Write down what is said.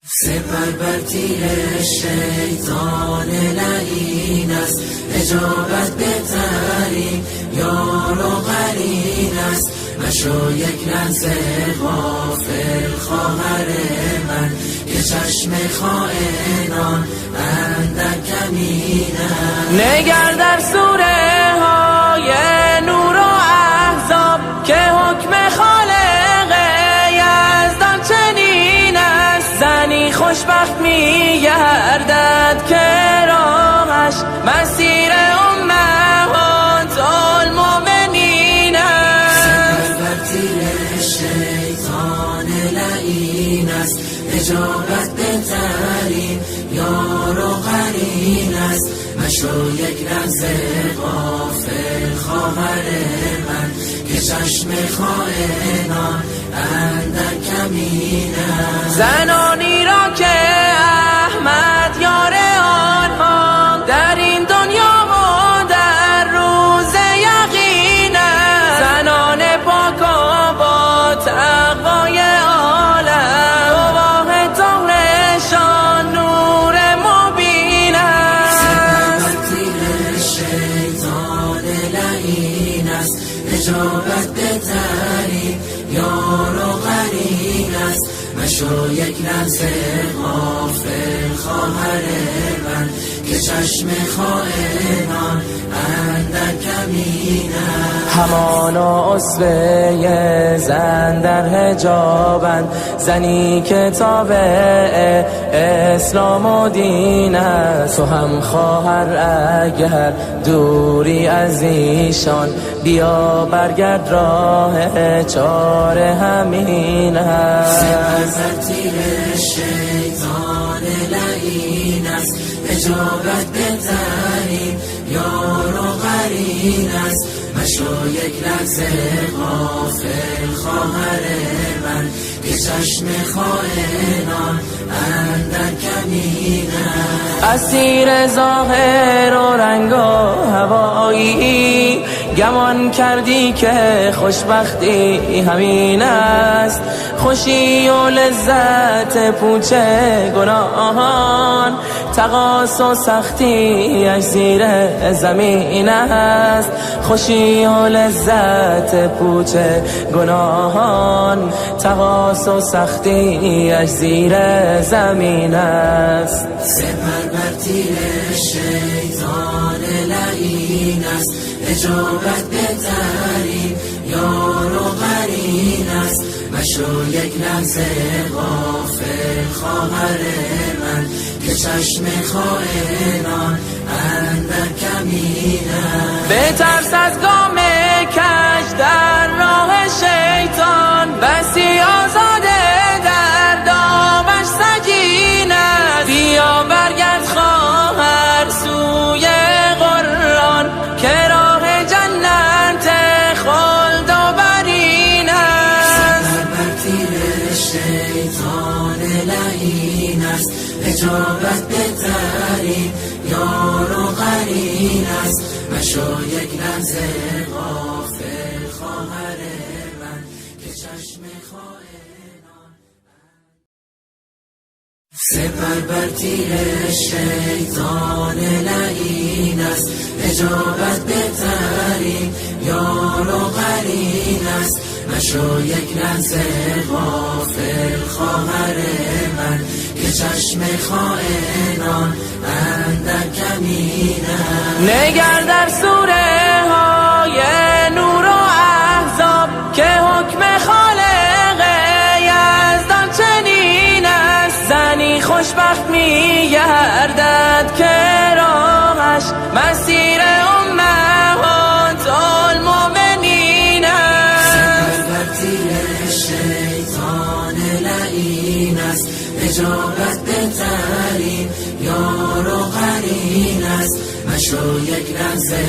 سپر بر تیر شیطان لعین است، اجابت بهترین یار و قرین است. مشو یک لحظه غافل خواهر من، که چشم خائنان اندر کمین است. نگر در سوره های نور و احزاب، که حکم خالق یزدان چنین است. زنی خوشبخت می گردد که راهش مسیر امهات المؤمنین است. سپر بر تیر شیطان لعین است، اجابت بهترین یار و قرین است. مشو یک لحظه غافل خواهر من، که چشم خائنان اندر کمین است. زنانی را که احمد یار آنها در این دنیا و در روز یقین است. زنان پاک و با تقوای عالم، گواه طهرشان نور مبین است. سپر بر تیر شیطان لعین است، اجابت بهترین یار و قرین است. مشو یک لحظه غافل خواهر من، که چشم خائنان اندر کمین است. همانا اسوه زن در حجابند، زنی که تابع اسلام و دین است. تو هم خواهر اگر دوری از ایشان، بیا برگرد راه چاره همین است. سپر بر تیر شیطان لعین است، اجابت بهترین یار و قرین است. مشو یک لحظه غافل خواهر من، که چشم خائنان اندر کمین است. اسیر ظاهر و رنگ و هوایی، گمان کردی که خوشبختی همین است. خوشی و لذت پوچ گناهان، تقاص و سختی اش زیر زمین است. خوشی و لذت پوچ گناهان، تقاص و سختی اش زیر زمین است. سپر بر تیر شیطان لعین است، اجابت بهترین یار و قرین است. مشو یک لحظه غافل خواهر من، که چشم خائنان اندر کمین است. بترس از گام کج در راه شیطان، بسی آزاده در دامش سجین است. بیا برگرد خواهر سوی قرآن، که راه جنت خلد و برین است. سپر بر تیر شیطان لعین است، اجابت بهترین یار و قرین است. مشو یک لحظه غافل خواهر من، که چشم خائنان. سپر بر تیر شیطان لعین است، اجابت بهترین یار و قرین است. مشو یک لحظه غافل خواهر من، که چشم خائنان اندر کمین است. نگر در سوره های نور و احزاب، که حکم خالق یزدان چنین است. زنی خوشبخت می گردد که راهش مسیر امهات المؤمنین است. سپر بر تیر شیطان لعین است، اجابت بهترین یار و قرین است. مشو یک لحظه